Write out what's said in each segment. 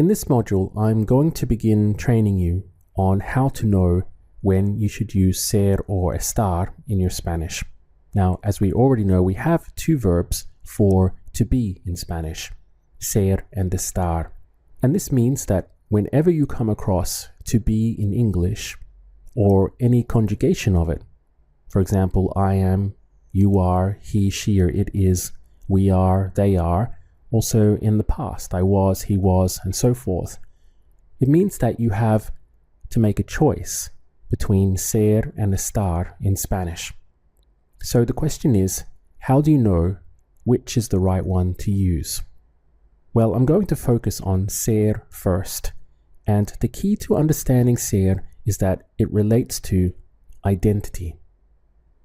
In this module, I'm going to begin training you on how to know when you should use ser or estar in your Spanish. Now, as we already know, we have two verbs for to be in Spanish, ser and estar. And this means that whenever you come across to be in English or any conjugation of it, for example, I am, you are, he, she, or it is, we are, they are, also in the past, I was, he was, and so forth. It means that you have to make a choice between ser and estar in Spanish. So the question is, how do you know which is the right one to use? Well, I'm going to focus on ser first, and the key to understanding ser is that it relates to identity,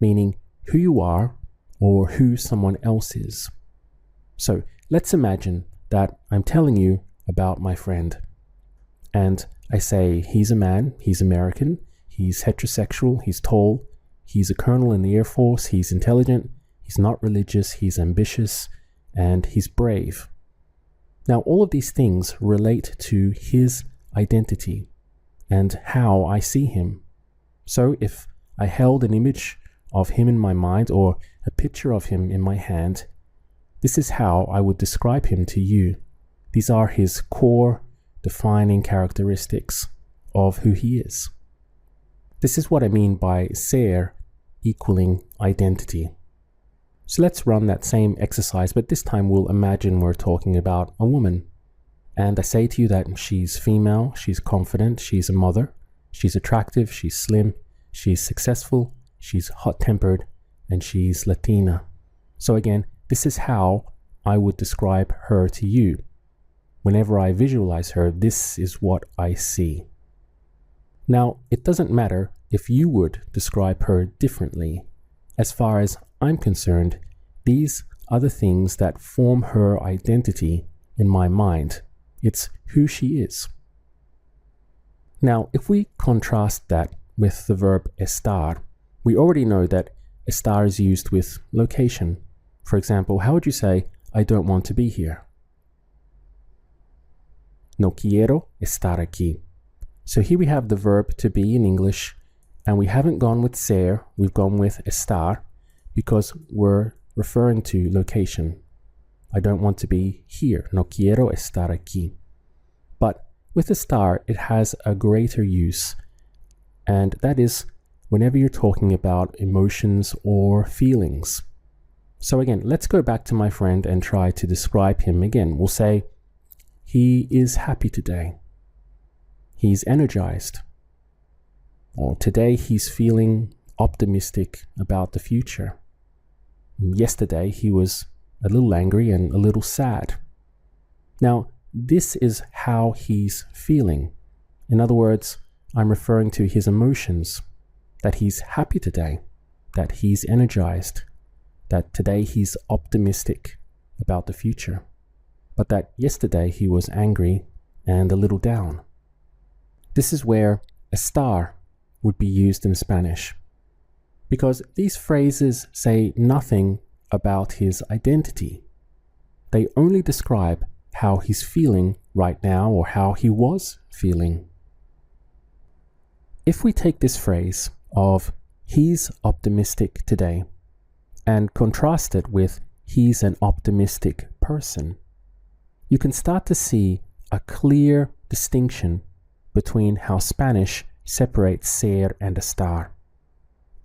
meaning who you are or who someone else is. So let's imagine that I'm telling you about my friend, and I say he's a man, he's American, he's heterosexual, he's tall, he's a colonel in the Air Force, he's intelligent, he's not religious, he's ambitious, and he's brave. Now, all of these things relate to his identity and how I see him. So if I held an image of him in my mind or a picture of him in my hand, this is how I would describe him to you. These are his core defining characteristics of who he is. This is what I mean by ser equaling identity. So let's run that same exercise, but this time we'll imagine we're talking about a woman. And I say to you that she's female, she's confident, she's a mother, she's attractive, she's slim, she's successful, she's hot-tempered, and she's Latina. So again, this is how I would describe her to you. Whenever I visualize her, this is what I see. Now, it doesn't matter if you would describe her differently. As far as I'm concerned, these are the things that form her identity in my mind. It's who she is. Now, if we contrast that with the verb estar, we already know that estar is used with location. For example, how would you say, I don't want to be here? No quiero estar aquí. So here we have the verb to be in English, and we haven't gone with ser, we've gone with estar, because we're referring to location. I don't want to be here. No quiero estar aquí. But with estar, it has a greater use, and that is whenever you're talking about emotions or feelings. So again, let's go back to my friend and try to describe him again. We'll say, he is happy today. He's energized. Or today he's feeling optimistic about the future. Yesterday he was a little angry and a little sad. Now, this is how he's feeling. In other words, I'm referring to his emotions, that he's happy today, that he's energized, that today he's optimistic about the future, but that yesterday he was angry and a little down. This is where estar would be used in Spanish, because these phrases say nothing about his identity. They only describe how he's feeling right now or how he was feeling. If we take this phrase of he's optimistic today and contrast it with he's an optimistic person, you can start to see a clear distinction between how Spanish separates ser and estar.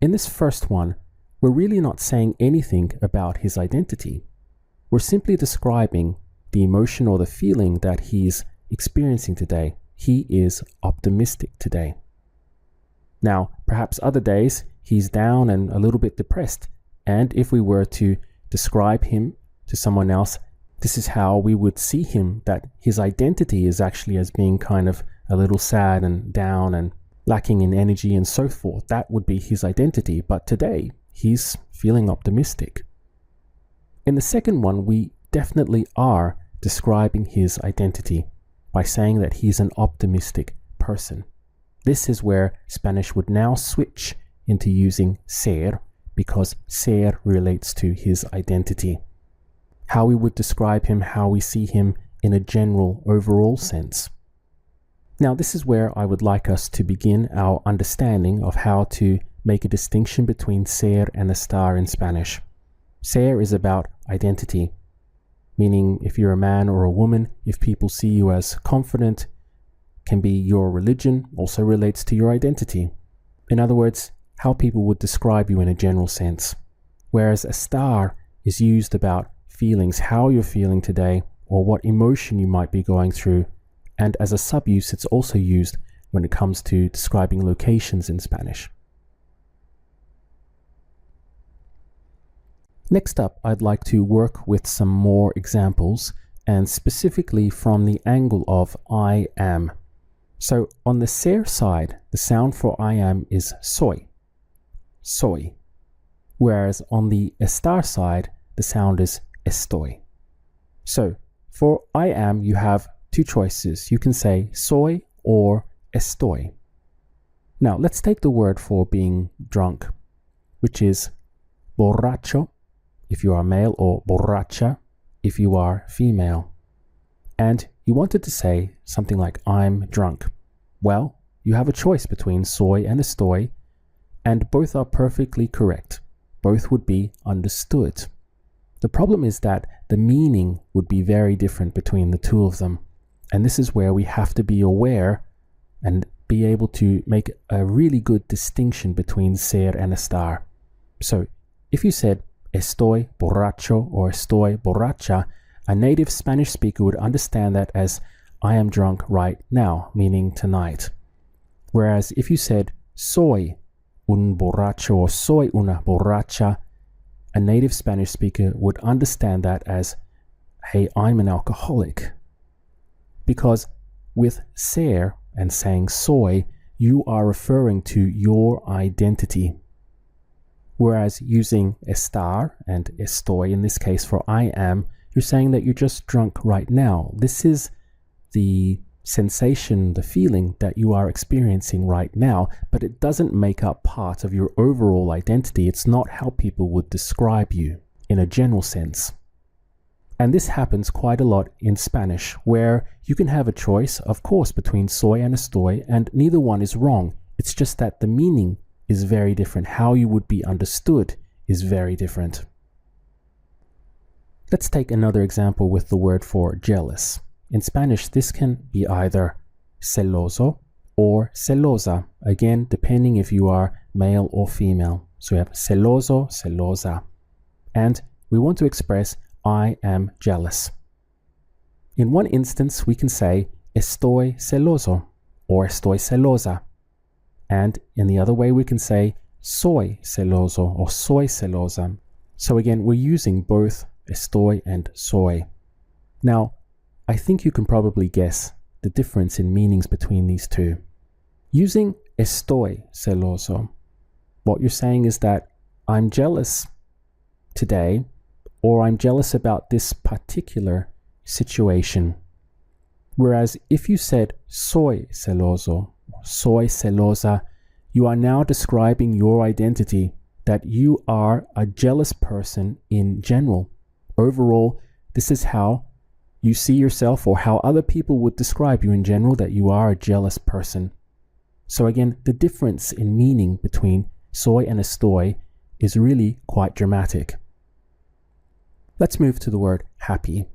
In this first one, we're really not saying anything about his identity. We're simply describing the emotion or the feeling that he's experiencing today. He is optimistic today. Now, perhaps other days he's down and a little bit depressed. And if we were to describe him to someone else, this is how we would see him, that his identity is actually as being kind of a little sad and down and lacking in energy and so forth. That would be his identity. But today, he's feeling optimistic. In the second one, we definitely are describing his identity by saying that he's an optimistic person. This is where Spanish would now switch into using ser, because ser relates to his identity. How we would describe him, how we see him in a general overall sense. Now, this is where I would like us to begin our understanding of how to make a distinction between ser and estar in Spanish. Ser is about identity, meaning if you're a man or a woman, if people see you as confident, can be your religion, also relates to your identity. In other words, how people would describe you in a general sense. Whereas estar is used about feelings, how you're feeling today, or what emotion you might be going through. And as a sub-use, it's also used when it comes to describing locations in Spanish. Next up, I'd like to work with some more examples, and specifically from the angle of I am. So on the ser side, the sound for I am is soy, soy. Whereas on the estar side, the sound is estoy. So for I am, you have two choices. You can say soy or estoy. Now let's take the word for being drunk, which is borracho if you are male or borracha if you are female. And you wanted to say something like I'm drunk. Well, you have a choice between soy and estoy, and both are perfectly correct. Both would be understood. The problem is that the meaning would be very different between the two of them. And this is where we have to be aware and be able to make a really good distinction between ser and estar. So if you said estoy borracho or estoy borracha, a native Spanish speaker would understand that as I am drunk right now, meaning tonight. Whereas if you said soy un borracho or soy una borracha, a native Spanish speaker would understand that as, hey, I'm an alcoholic. Because with ser and saying soy, you are referring to your identity. Whereas using estar and estoy, in this case for I am, you're saying that you're just drunk right now. This is the sensation, the feeling that you are experiencing right now, but it doesn't make up part of your overall identity. It's not how people would describe you in a general sense. And this happens quite a lot in Spanish, where you can have a choice, of course, between soy and estoy, and neither one is wrong. It's just that the meaning is very different. How you would be understood is very different. Let's take another example with the word for jealous. In Spanish, this can be either celoso or celosa, again, depending if you are male or female. So we have celoso, celosa. And we want to express I am jealous. In one instance, we can say estoy celoso or estoy celosa. And in the other way, we can say soy celoso or soy celosa. So again, we're using both estoy and soy. Now, I think you can probably guess the difference in meanings between these two. Using estoy celoso, what you're saying is that I'm jealous today, or I'm jealous about this particular situation. Whereas if you said soy celoso, soy celosa, you are now describing your identity, that you are a jealous person in general. Overall, this is how you see yourself, or how other people would describe you in general, that you are a jealous person. So again, the difference in meaning between soy and estoy is really quite dramatic. Let's move to the word happy,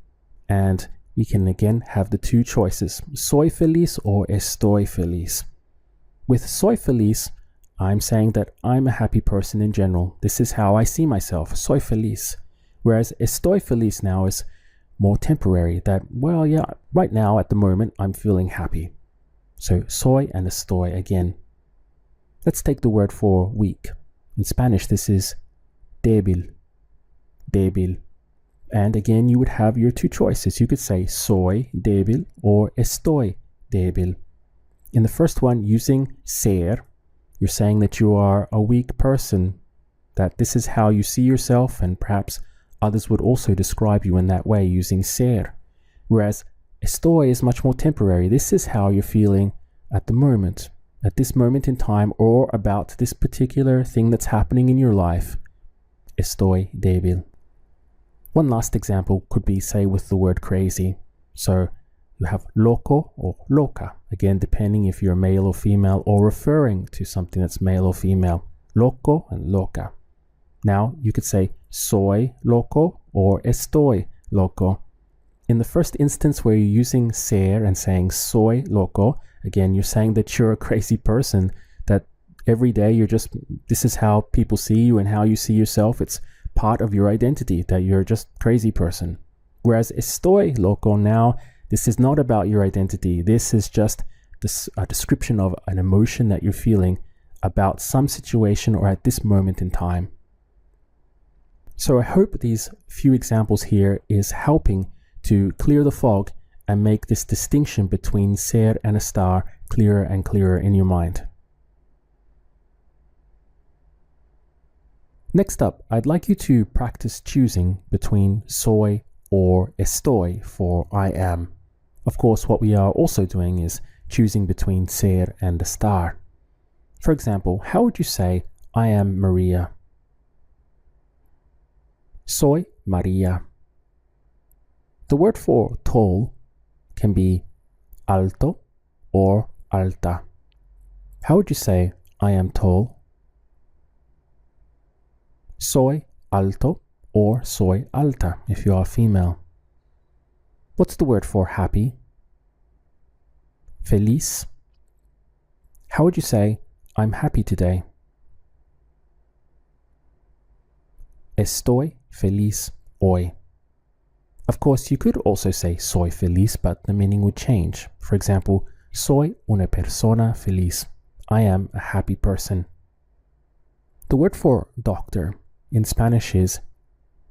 and we can again have the two choices, soy feliz or estoy feliz. With soy feliz, I'm saying that I'm a happy person in general. This is how I see myself, soy feliz. Whereas estoy feliz now is more temporary, that, well, yeah, right now at the moment I'm feeling happy. So soy and estoy again. Let's take the word for weak. In Spanish, this is débil, débil. And again, you would have your two choices. You could say soy débil or estoy débil. In the first one, using ser, you're saying that you are a weak person, that this is how you see yourself, and perhaps others would also describe you in that way using ser. Whereas estoy is much more temporary. This is how you're feeling at the moment, at this moment in time, or about this particular thing that's happening in your life. Estoy débil. One last example could be, say, with the word crazy. So you have loco or loca, again, depending if you're male or female or referring to something that's male or female. Loco and loca. Now you could say soy loco or estoy loco. In the first instance where you're using ser and saying soy loco, again, you're saying that you're a crazy person, that every day this is how people see you and how you see yourself. It's part of your identity that you're just a crazy person. Whereas estoy loco, now, this is not about your identity. This is just a description of an emotion that you're feeling about some situation or at this moment in time. So I hope these few examples here is helping to clear the fog and make this distinction between ser and estar clearer and clearer in your mind. Next up, I'd like you to practice choosing between soy or estoy for I am. Of course, what we are also doing is choosing between ser and estar. For example, how would you say I am Maria? Soy Maria. The word for tall can be alto or alta. How would you say I am tall? Soy alto or soy alta if you are female. What's the word for happy? Feliz. How would you say I'm happy today? Estoy feliz hoy. Of course, you could also say soy feliz, but the meaning would change. For example, soy una persona feliz. I am a happy person. The word for doctor in Spanish is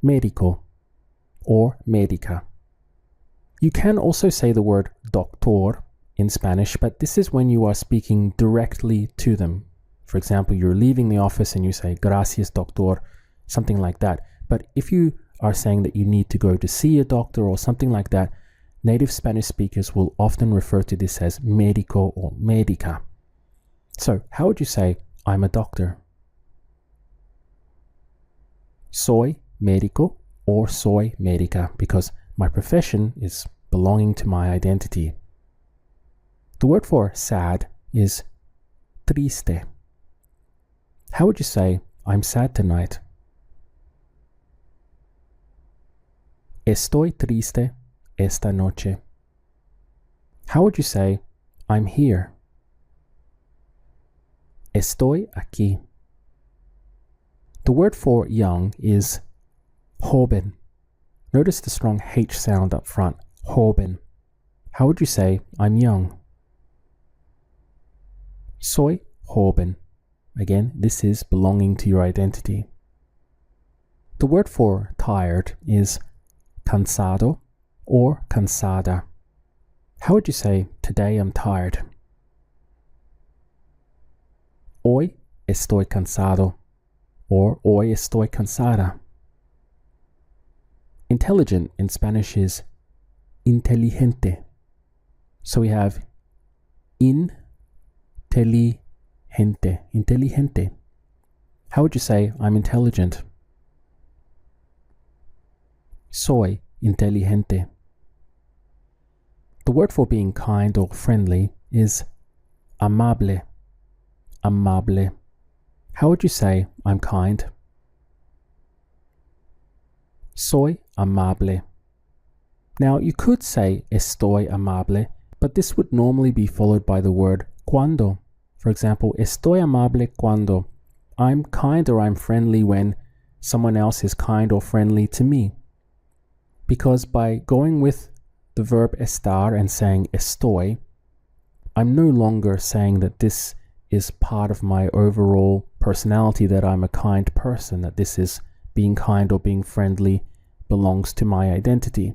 médico or médica. You can also say the word doctor in Spanish, but this is when you are speaking directly to them. For example, you're leaving the office and you say gracias doctor, something like that. But if you are saying that you need to go to see a doctor or something like that, native Spanish speakers will often refer to this as médico or médica. So how would you say I'm a doctor? Soy médico or soy médica, because my profession is belonging to my identity. The word for sad is triste. How would you say I'm sad tonight? Estoy triste esta noche. How would you say I'm here? Estoy aquí. The word for young is joven. Notice the strong H sound up front, joven. How would you say I'm young? Soy joven. Again, this is belonging to your identity. The word for tired is cansado or cansada. How would you say today I'm tired? Hoy estoy cansado or hoy estoy cansada. Intelligent in Spanish is inteligente. So we have inteligente. How would you say I'm intelligent? Soy inteligente. The word for being kind or friendly is amable. Amable. How would you say I'm kind? Soy amable. Now you could say estoy amable, but this would normally be followed by the word cuando. For example, estoy amable cuando. I'm kind or I'm friendly when someone else is kind or friendly to me. Because by going with the verb estar and saying estoy, I'm no longer saying that this is part of my overall personality, that I'm a kind person, that this is being kind or being friendly belongs to my identity.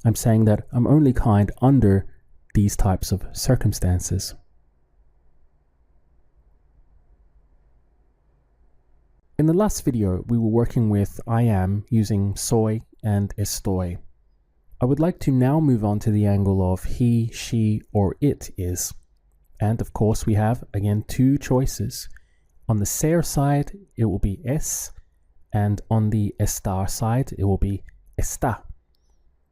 I'm saying that I'm only kind under these types of circumstances. In the last video, we were working with I am using soy and estoy. I would like to now move on to the angle of he, she, or it is. And of course, we have, again, two choices. On the ser side, it will be es, and on the estar side, it will be está.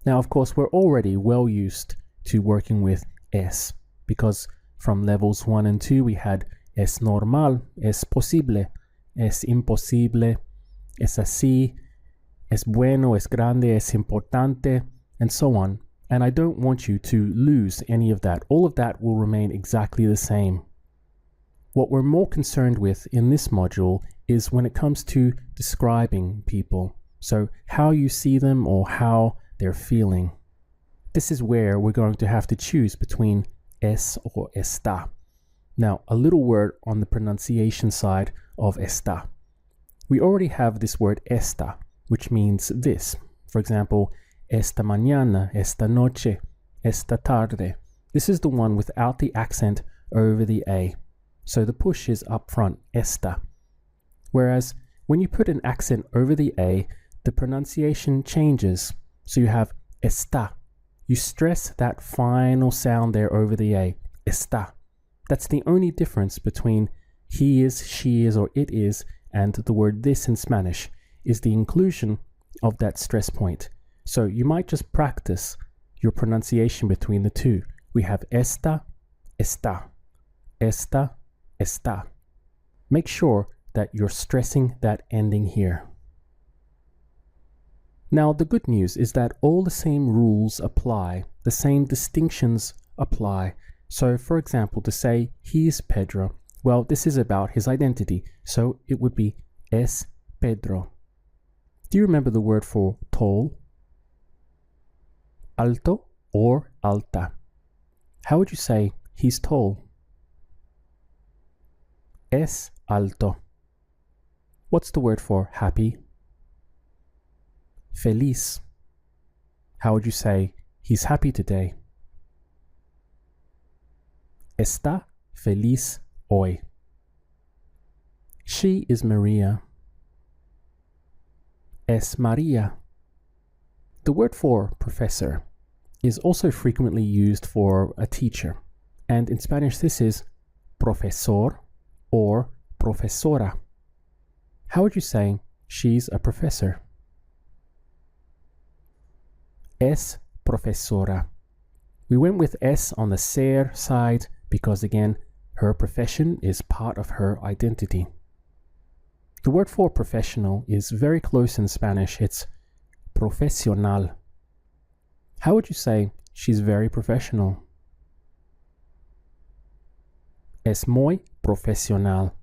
Now, of course, we're already well used to working with es, because from levels 1 and 2, we had es normal, es posible, es imposible, es así, es bueno, es grande, es importante, and so on. And I don't want you to lose any of that. All of that will remain exactly the same. What we're more concerned with in this module is when it comes to describing people. So how you see them or how they're feeling. This is where we're going to have to choose between es or está. Now, a little word on the pronunciation side of está. We already have this word esta, which means this. For example, esta mañana, esta noche, esta tarde. This is the one without the accent over the A. So the push is up front, esta. Whereas when you put an accent over the A, the pronunciation changes. So you have está. You stress that final sound there over the A, está. That's the only difference between he is, she is, or it is, and the word this in Spanish, is the inclusion of that stress point. So you might just practice your pronunciation between the two. We have esta, está, esta, está. Make sure that you're stressing that ending here. Now, the good news is that all the same rules apply, the same distinctions apply. So, for example, to say he is Pedro, well, this is about his identity, so it would be es Pedro. Do you remember the word for tall? Alto or alta? How would you say he's tall? Es alto. What's the word for happy? Feliz. How would you say he's happy today? Está feliz hoy. She is Maria. Es María. The word for professor is also frequently used for a teacher. And in Spanish, this is profesor or profesora. How would you say she's a professor? Es profesora. We went with es on the ser side because, again, her profession is part of her identity. The word for professional is very close in Spanish. It's profesional. How would you say she's very professional? Es muy profesional.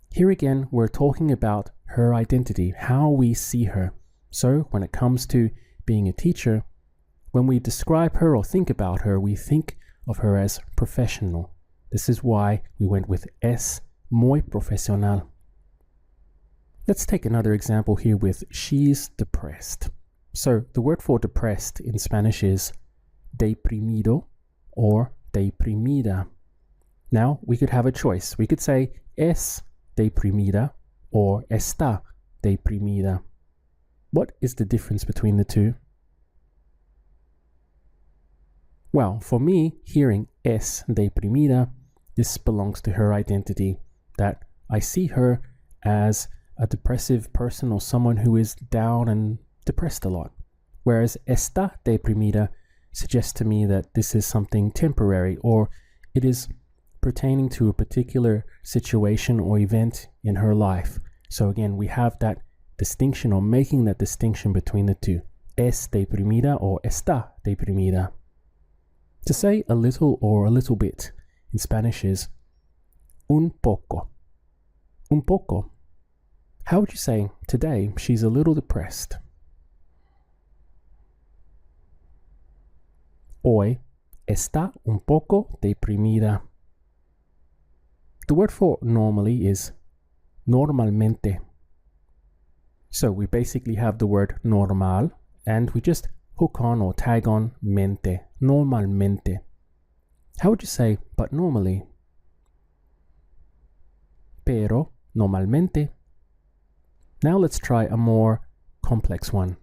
Here again, we're talking about her identity, how we see her. So when it comes to being a teacher, when we describe her or think about her, we think of her as professional. This is why we went with es muy profesional. Let's take another example here with she's depressed. So the word for depressed in Spanish is deprimido or deprimida. Now we could have a choice. We could say es deprimida or está deprimida. What is the difference between the two? Well, for me, hearing es deprimida, this belongs to her identity, that I see her as a depressive person or someone who is down and depressed a lot. Whereas está deprimida suggests to me that this is something temporary, or it is pertaining to a particular situation or event in her life. So again, we have that distinction, or making that distinction between the two. Es deprimida or está deprimida. To say a little or a little bit in Spanish is un poco. Un poco. How would you say today she's a little depressed? Hoy está un poco deprimida. The word for normally is normalmente. So we basically have the word normal and we just hook on or tag on mente, normalmente. How would you say but normally? Pero normalmente. Now let's try a more complex one.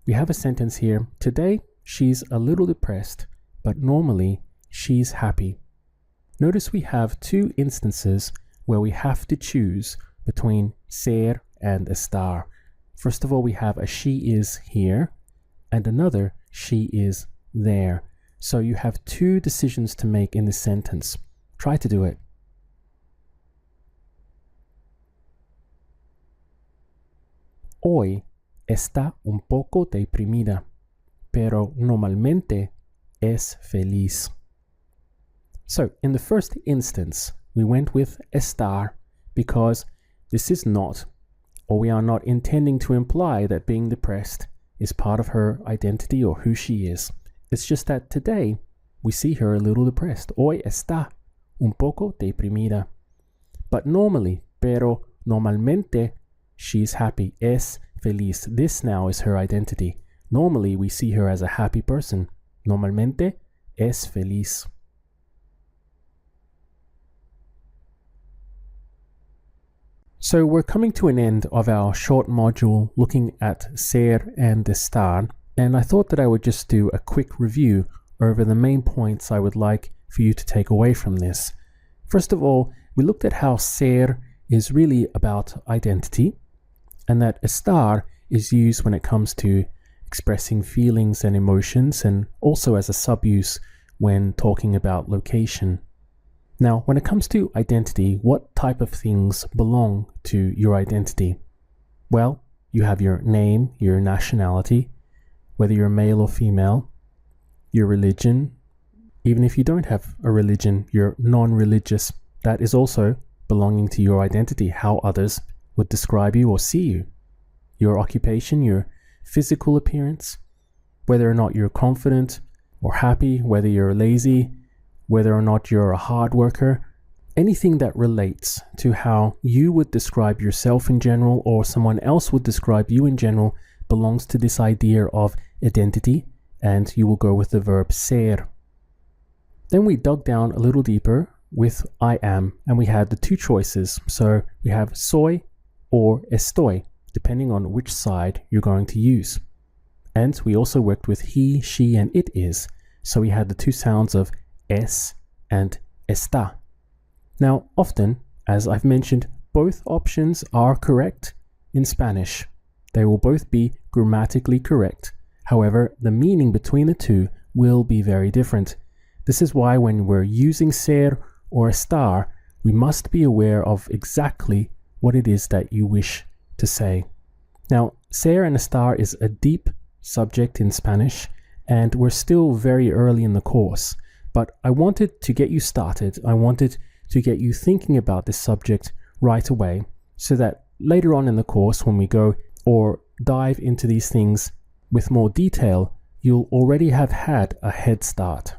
We have a sentence here. Today she's a little depressed, but normally she's happy. Notice we have two instances where we have to choose between ser and estar. First of all, we have a she is here, and another, she is there. So you have two decisions to make in this sentence. Try to do it. Hoy está un poco deprimida, pero normalmente es feliz. So in the first instance, we went with estar because this is not, or we are not intending to imply that being depressed is part of her identity or who she is. It's just that today we see her a little depressed. Hoy está un poco deprimida. But normally, pero normalmente, she's happy. Es feliz. This now is her identity. Normally, we see her as a happy person. Normalmente, es feliz. So we're coming to an end of our short module looking at ser and estar, and I thought that I would just do a quick review over the main points I would like for you to take away from this. First of all, we looked at how ser is really about identity, and that estar is used when it comes to expressing feelings and emotions, and also as a sub-use when talking about location. Now, when it comes to identity, what type of things belong to your identity? Well, you have your name, your nationality, whether you're male or female, your religion. Even if you don't have a religion, you're non-religious. That is also belonging to your identity, how others would describe you or see you. Your occupation, your physical appearance, whether or not you're confident or happy, whether you're lazy, whether or not you're a hard worker, anything that relates to how you would describe yourself in general or someone else would describe you in general belongs to this idea of identity, and you will go with the verb ser. Then we dug down a little deeper with I am, and we had the two choices. So we have soy or estoy, depending on which side you're going to use. And we also worked with he, she, and it is. So we had the two sounds of es and está. Now, often, as I've mentioned, both options are correct in Spanish. They will both be grammatically correct. However, the meaning between the two will be very different. This is why when we're using ser or estar, we must be aware of exactly what it is that you wish to say. Now, ser and estar is a deep subject in Spanish, and we're still very early in the course. But I wanted to get you started. I wanted to get you thinking about this subject right away so that later on in the course, when we go or dive into these things with more detail, you'll already have had a head start.